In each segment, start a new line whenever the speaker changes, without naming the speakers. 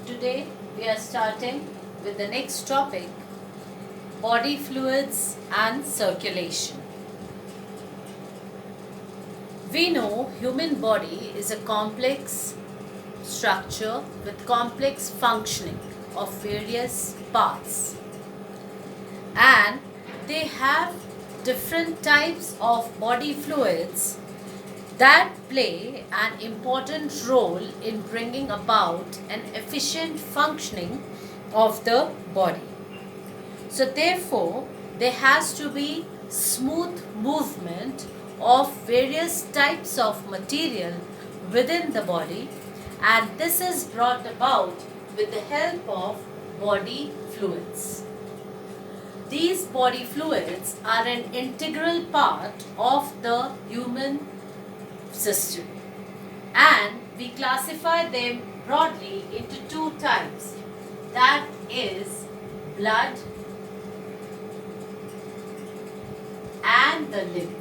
Today we are starting with the next topic, body fluids and circulation. We know human body is a complex structure with complex functioning of various parts, and they have different types of body fluids that play an important role in bringing about an efficient functioning of the body. So therefore, there has to be smooth movement of various types of material within the body, and this is brought about with the help of body fluids. These body fluids are an integral part of the human system, and we classify them broadly into two types, that is blood and the lymph.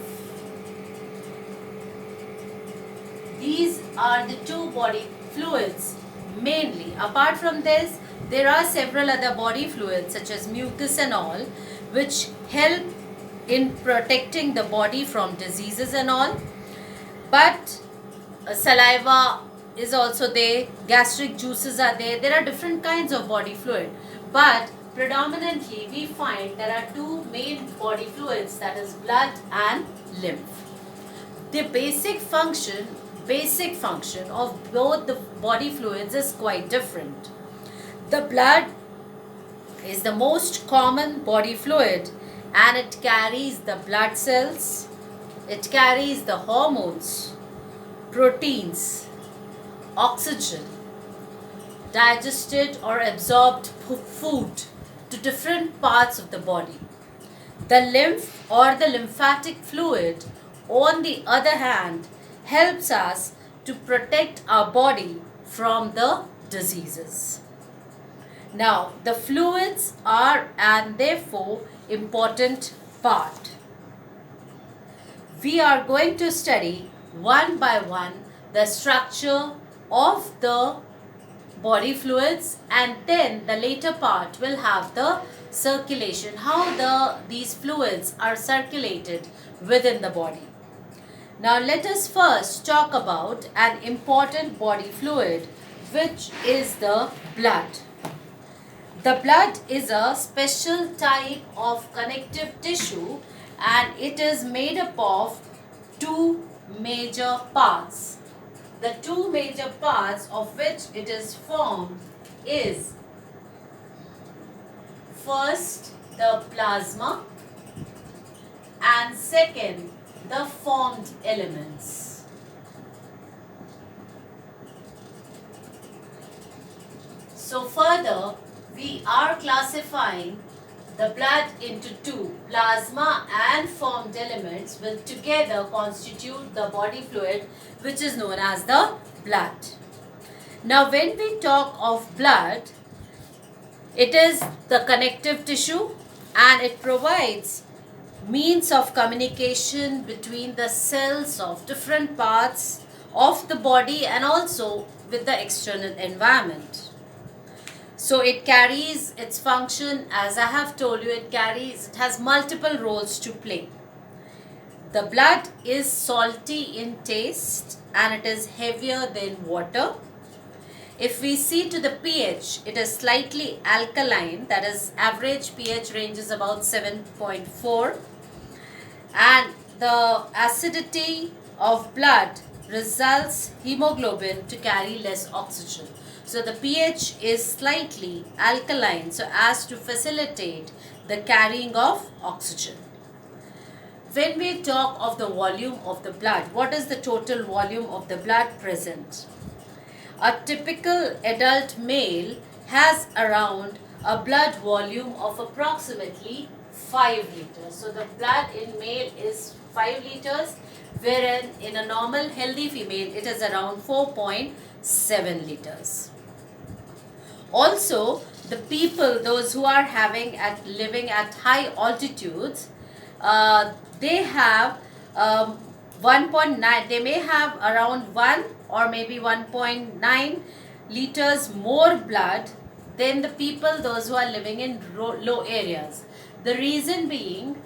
These are the two body fluids mainly. Apart from this, there are several other body fluids such as mucus and all, which help in protecting the body from diseases and all. But saliva is also there, gastric juices are there. There are different kinds of body fluid, but predominantly we find there are two main body fluids, that is blood and lymph. The basic function of both the body fluids is quite different. The blood is the most common body fluid, and it carries the blood cells, it carries the hormones, proteins, oxygen, digested or absorbed food to different parts of the body. The lymph or the lymphatic fluid, on the other hand, helps us to protect our body from the diseases. Now, the fluids are and therefore important part. We are going to study one by one the structure of the body fluids, and then the later part will have the circulation, how these fluids are circulated within the body. Now let us first talk about an important body fluid, which is the blood. The blood is a special type of connective tissue, and it is made up of two major parts. The two major parts of which it is formed is first the plasma, and second the formed elements. So further, we are classifying the blood into two, plasma and formed elements, will together constitute the body fluid, which is known as the blood. Now when we talk of blood, it is the connective tissue, and it provides means of communication between the cells of different parts of the body and also with the external environment. So it carries its function, as I have told you, it has multiple roles to play. The blood is salty in taste, and it is heavier than water. If we see to the pH, it is slightly alkaline, that is average pH range is about 7.4, and the acidity of blood results hemoglobin to carry less oxygen. So the pH is slightly alkaline so as to facilitate the carrying of oxygen. When we talk of the volume of the blood, what is the total volume of the blood present? A typical adult male has around a blood volume of approximately 5 liters. So the blood in male is 5 liters, wherein in a normal healthy female it is around 4.7 liters. Also, the people, those who are living at high altitudes, they have 1.9, they may have around 1 or maybe 1.9 liters more blood than the people, those who are living in low areas. The reason being,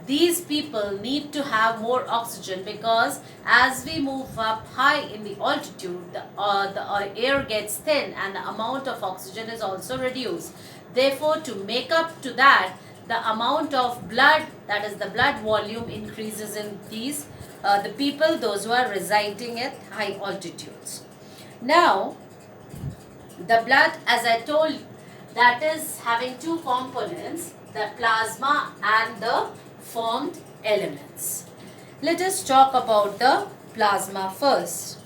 these people need to have more oxygen, because as we move up high in the altitude, the air gets thin and the amount of oxygen is also reduced. Therefore, to make up to that, the amount of blood, that is the blood volume, increases in these the people, those who are residing at high altitudes. Now, the blood, as I told, that is having two components, the plasma and the formed elements. Let us talk about the plasma first.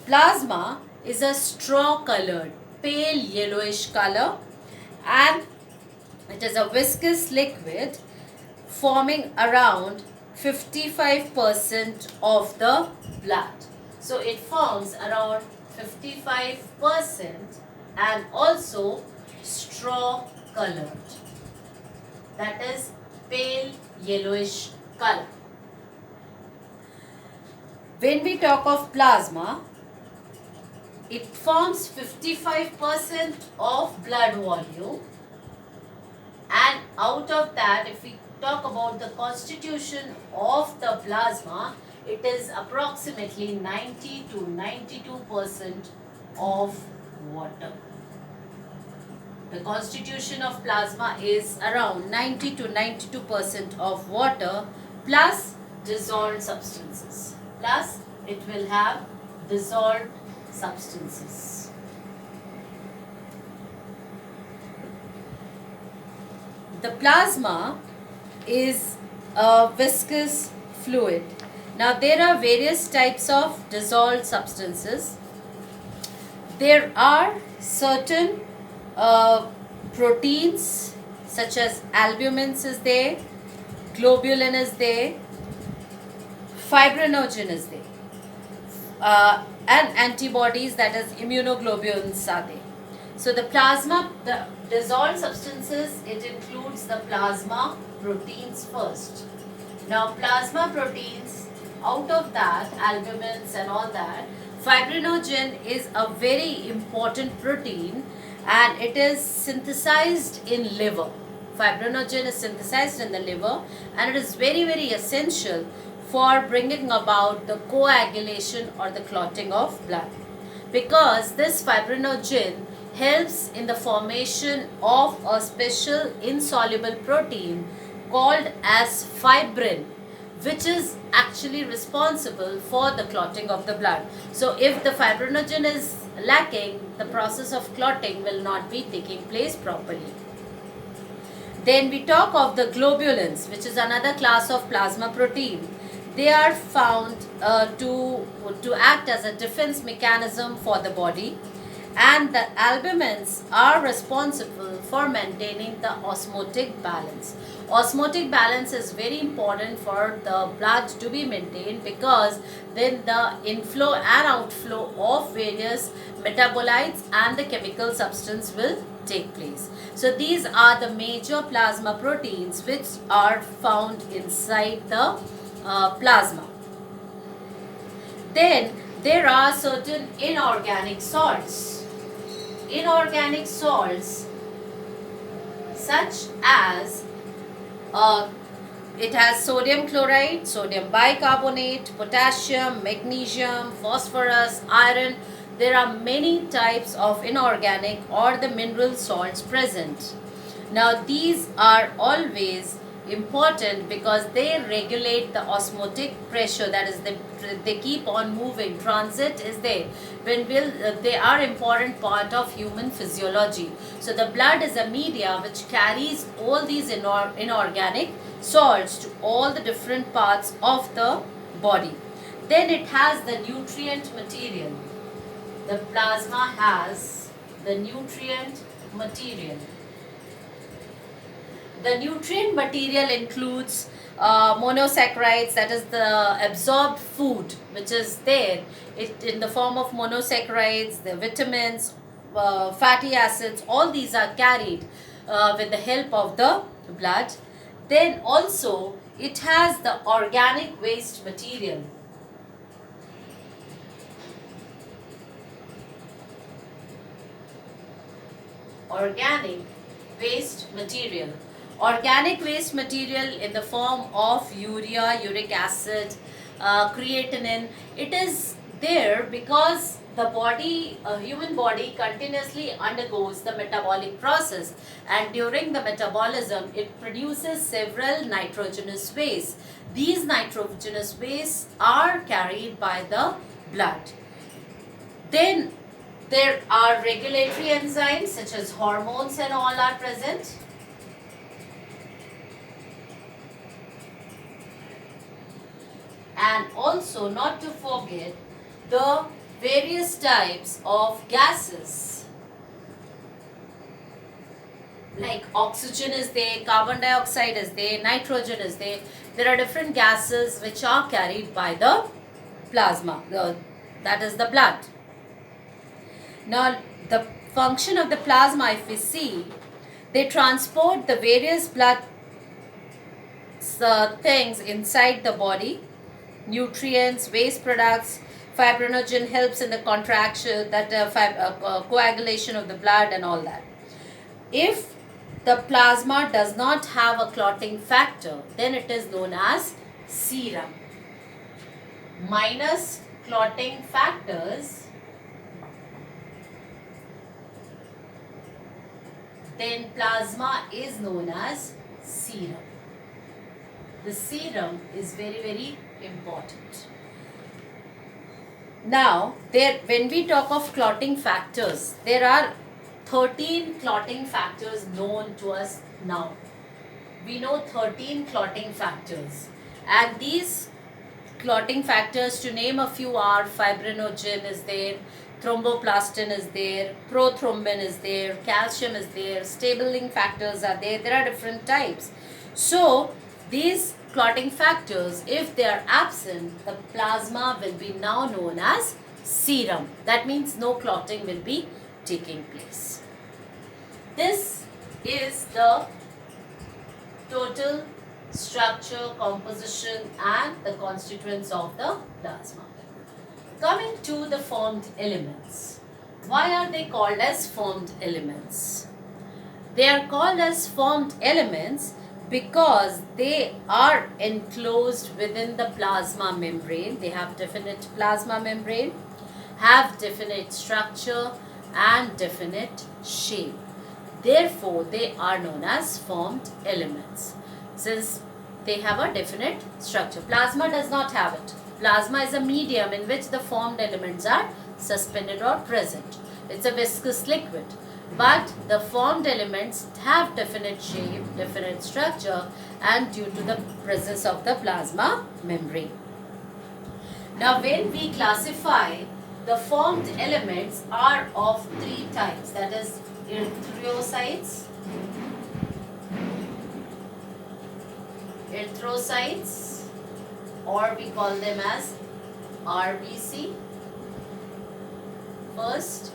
Plasma is a straw colored, pale yellowish color, and it is a viscous liquid forming around 55% of the blood. So it forms around 55% and also straw colored, that is pale yellowish color. When we talk of plasma, it forms 55% of blood volume, and out of that, if we talk about the constitution of the plasma, it is approximately 90 to 92% of water. The constitution of plasma is around 90 to 92% of water plus dissolved substances. Plus it will have dissolved substances. The plasma is a viscous fluid. Now there are various types of dissolved substances. There are certain proteins such as albumin is there, globulin is there, fibrinogen is there, and antibodies, that is immunoglobulins, are there. So the plasma, the dissolved substances, it includes the plasma proteins first. Now plasma proteins, out of that, albumins and all that, fibrinogen is a very important protein, and it is synthesized in liver. Fibrinogen is synthesized in the liver, and it is very, very essential for bringing about the coagulation or the clotting of blood, because this fibrinogen helps in the formation of a special insoluble protein called as fibrin, which is actually responsible for the clotting of the blood. So if the fibrinogen is lacking, the process of clotting will not be taking place properly. Then we talk of the globulins, which is another class of plasma protein. They are found to act as a defense mechanism for the body, and the albumins are responsible for maintaining the osmotic balance. Osmotic balance is very important for the blood to be maintained, because then the inflow and outflow of various metabolites and the chemical substance will take place. So these are the major plasma proteins which are found inside the plasma. Then there are certain inorganic salts. Inorganic salts such as it has sodium chloride, sodium bicarbonate, potassium, magnesium, phosphorus, iron. There are many types of inorganic or the mineral salts present. Now these are always important because they regulate the osmotic pressure, that is they keep on moving, transit is there. They are important part of human physiology. So the blood is a media which carries all these inorganic salts to all the different parts of the body. Then it has the nutrient material. The plasma has the nutrient material. The nutrient material includes monosaccharides, that is the absorbed food which is there in the form of monosaccharides, the vitamins, fatty acids, all these are carried with the help of the blood. Then also it has the organic waste material. organic waste material. Organic waste material in the form of urea, uric acid, creatinine. It is there because the body, human body continuously undergoes the metabolic process, and during the metabolism it produces several nitrogenous wastes. These nitrogenous wastes are carried by the blood. Then there are regulatory enzymes such as hormones and all are present. And also not to forget the various types of gases, like oxygen is there, carbon dioxide is there, nitrogen is there. There are different gases which are carried by the plasma, that is the blood. Now the function of the plasma, if we see, they transport the various blood things inside the body, nutrients, waste products. Fibrinogen helps in the contraction, that coagulation of the blood and all that. If the plasma does not have a clotting factor, then it is known as serum. Minus clotting factors, then plasma is known as serum. The serum is very, very important. Now, when we talk of clotting factors, there are 13 clotting factors known to us now. We know 13 clotting factors, and these clotting factors, to name a few, are fibrinogen is there, thromboplastin is there, prothrombin is there, calcium is there, stabilizing factors are there. There are different types. So these clotting factors, if they are absent, the plasma will be now known as serum. That means no clotting will be taking place. This is the total structure, composition and the constituents of the plasma. Coming to the formed elements. Why are they called as formed elements? They are called as formed elements because they are enclosed within the plasma membrane. They have definite plasma membrane, have definite structure and definite shape. Therefore, they are known as formed elements, since they have a definite structure. Plasma does not have it. Plasma is a medium in which the formed elements are suspended or present. It's a viscous liquid. But the formed elements have definite shape, definite structure, and due to the presence of the plasma membrane. Now, when we classify, the formed elements are of three types, that is erythrocytes, or we call them as RBC first.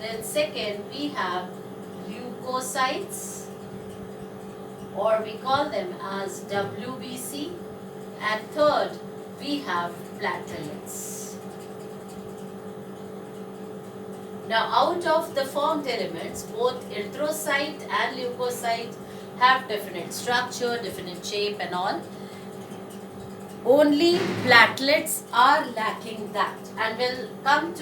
Then second, we have leukocytes, or we call them as WBC. And third, we have platelets. Now, out of the formed elements, both erythrocyte and leukocyte have definite structure, definite shape and all. Only platelets are lacking that, and you'll come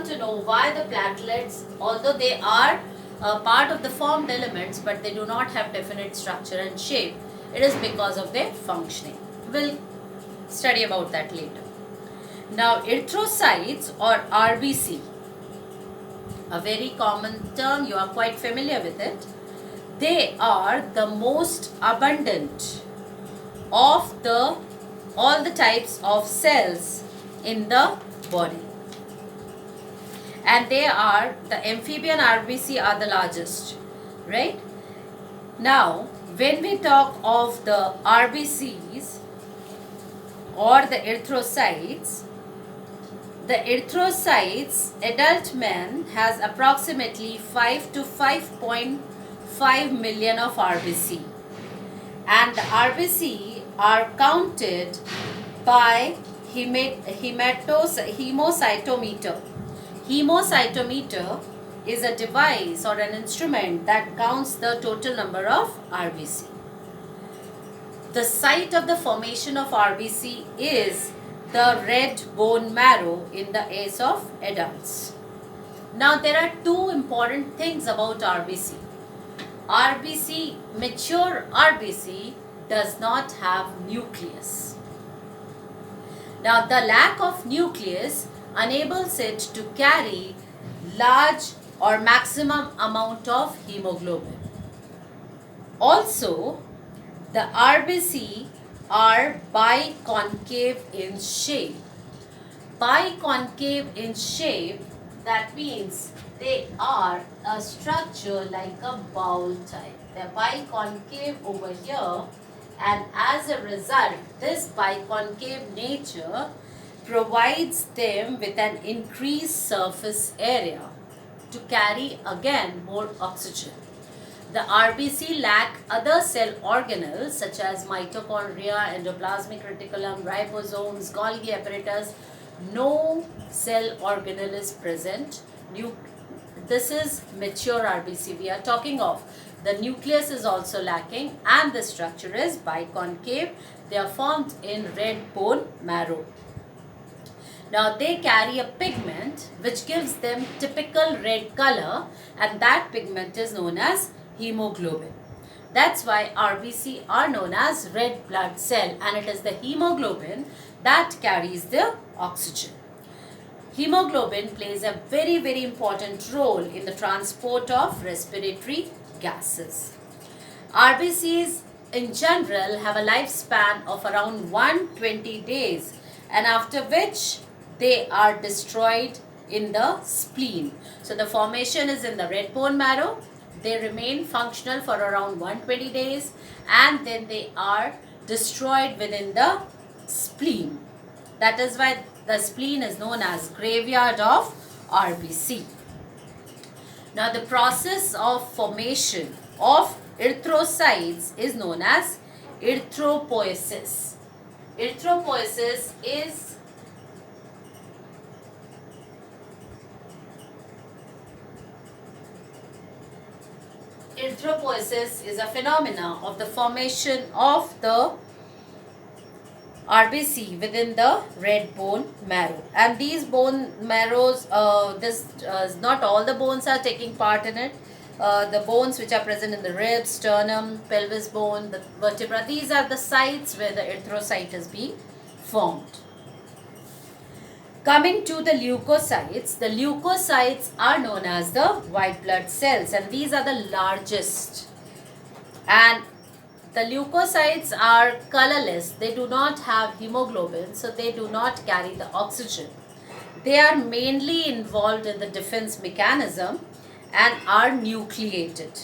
to know why the platelets, although they are part of the formed elements, but they do not have definite structure and shape. It is because of their functioning. We'll study about that later. Now, erythrocytes or RBC, a very common term, you are quite familiar with it. They are the most abundant of all the types of cells in the body. And they are, the amphibian RBC are the largest, right? Now, when we talk of the RBCs or the erythrocytes, adult man has approximately 5 to 5.5 million of RBC. And the RBC are counted by hemocytometer. Hemocytometer is a device or an instrument that counts the total number of RBC. The site of the formation of RBC is the red bone marrow in the age of adults. Now there are two important things about RBC. RBC, mature RBC does not have nucleus. Now the lack of nucleus enables it to carry large or maximum amount of hemoglobin. Also, the RBC are biconcave in shape. Biconcave in shape, that means they are a structure like a bowl type. They're biconcave over here, and as a result, this biconcave nature provides them with an increased surface area to carry again more oxygen. The RBC lack other cell organelles such as mitochondria, endoplasmic reticulum, ribosomes, Golgi apparatus. No cell organelle is present. This is mature RBC we are talking of. The nucleus is also lacking and the structure is biconcave. They are formed in red bone marrow. Now they carry a pigment which gives them typical red color, and that pigment is known as hemoglobin. That's why RBC are known as red blood cell, and it is the hemoglobin that carries the oxygen. Hemoglobin plays a very important role in the transport of respiratory gases. RBCs in general have a lifespan of around 120 days, and after which they are destroyed in the spleen. So the formation is in the red bone marrow. They remain functional for around 120 days and then they are destroyed within the spleen. That is why the spleen is known as graveyard of RBC. Now the process of formation of erythrocytes is known as erythropoiesis. Erythropoiesis is a phenomena of the formation of the RBC within the red bone marrow, and these bone marrows, not all the bones are taking part in it. The bones which are present in the ribs, sternum, pelvis bone, the vertebra, these are the sites where the erythrocyte is being formed. Coming to the leukocytes are known as the white blood cells, and these are the largest. And the leukocytes are colorless. They do not have hemoglobin, so they do not carry the oxygen. They are mainly involved in the defense mechanism and are nucleated.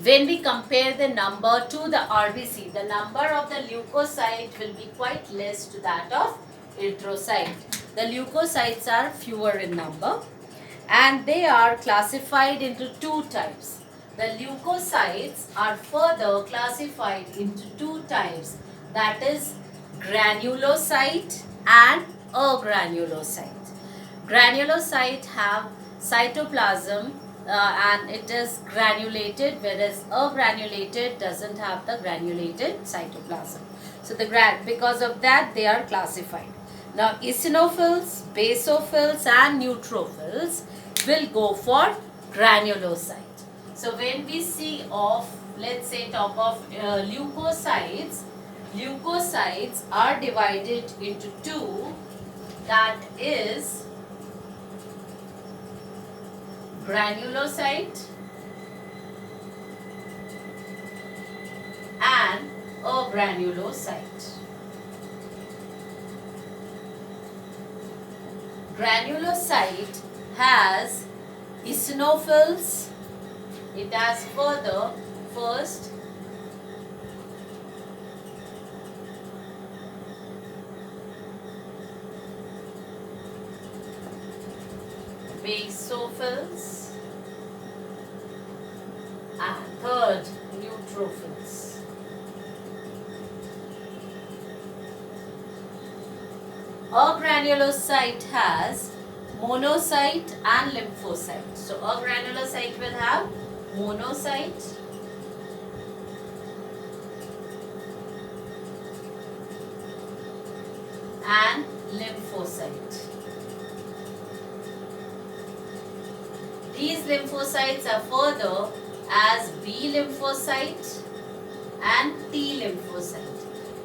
When we compare the number to the RBC, the number of the leukocyte will be quite less to that of erythrocyte. The leukocytes are fewer in number and they are classified into two types. The leukocytes are further classified into two types, that is granulocyte and agranulocyte. Granulocyte have cytoplasm and it is granulated, whereas agranulated doesn't have the granulated cytoplasm. So because of that they are classified. Now eosinophils, basophils and neutrophils will go for granulocyte. So when we see of, let's say talk of leukocytes, leukocytes are divided into two, that is granulocyte and agranulocyte. Granulocyte has eosinophils. It has further first basophils and third neutrophils. Agranulocyte has monocyte and lymphocyte. So a granulocyte will have monocyte and lymphocyte. These lymphocytes are further as B lymphocyte and T lymphocyte.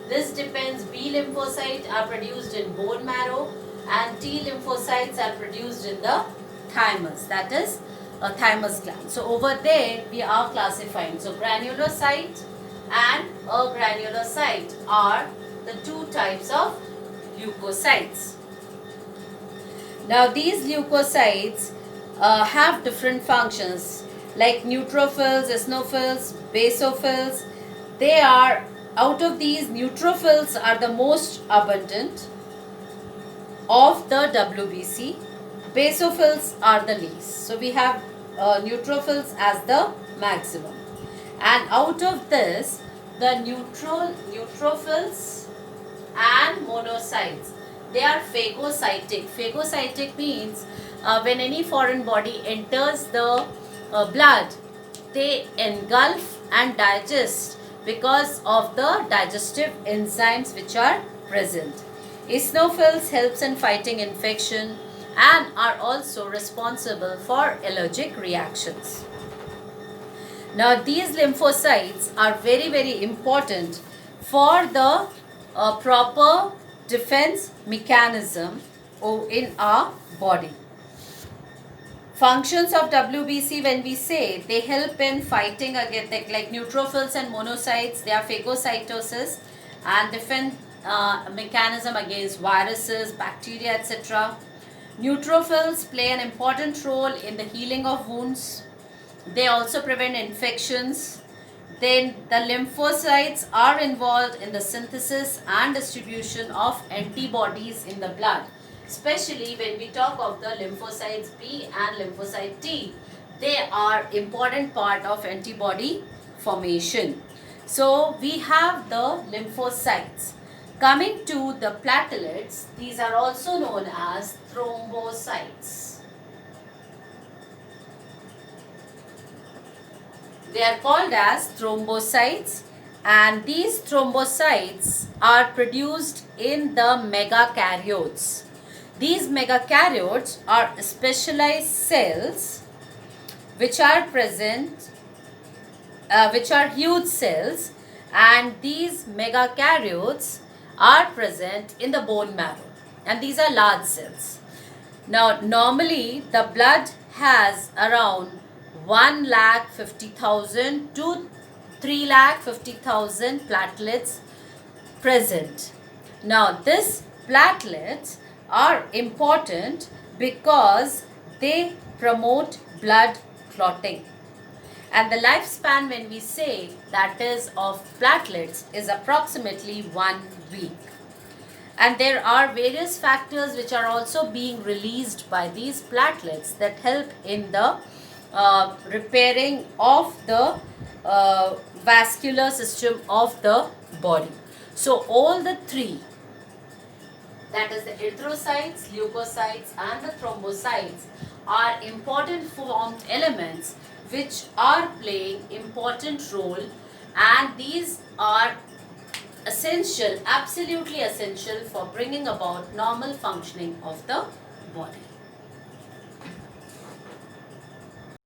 This depends. B lymphocytes are produced in bone marrow and T lymphocytes are produced in the thymus, that is a thymus gland. So over there we are classifying. So granulocyte and agranulocyte are the two types of leukocytes. Now these leukocytes have different functions like neutrophils, eosinophils, basophils. They are, out of these, neutrophils are the most abundant of the WBC. Basophils are the least. So we have neutrophils as the maximum. And out of this, the neutrophils and monocytes, they are phagocytic. Phagocytic means when any foreign body enters the blood, they engulf and digest because of the digestive enzymes which are present. Eosinophils helps in fighting infection and are also responsible for allergic reactions. Now these lymphocytes are very important for the proper defense mechanism in our body. Functions of WBC, when we say, they help in fighting against, like neutrophils and monocytes, they are phagocytosis and defense mechanism against viruses, bacteria, etc. Neutrophils play an important role in the healing of wounds. They also prevent infections. Then the lymphocytes are involved in the synthesis and distribution of antibodies in the blood. Especially when we talk of the lymphocytes B and lymphocyte T, they are important part of antibody formation. So we have the lymphocytes. Coming to the platelets, these are also known as thrombocytes. They are called as thrombocytes, and these thrombocytes are produced in the megakaryotes. These megakaryotes are specialized cells which are present, which are huge cells, and these megakaryotes are present in the bone marrow, and these are large cells. Now normally the blood has around 1,50,000 to 3,50,000 platelets present. Now these platelets are important because they promote blood clotting, and the lifespan, when we say, that is of platelets, is approximately 1 week. And there are various factors which are also being released by these platelets that help in the repairing of the vascular system of the body. So all the three, that is the erythrocytes, leukocytes and the thrombocytes, are important formed elements which are playing important role, and these are essential, absolutely essential for bringing about normal functioning of the body.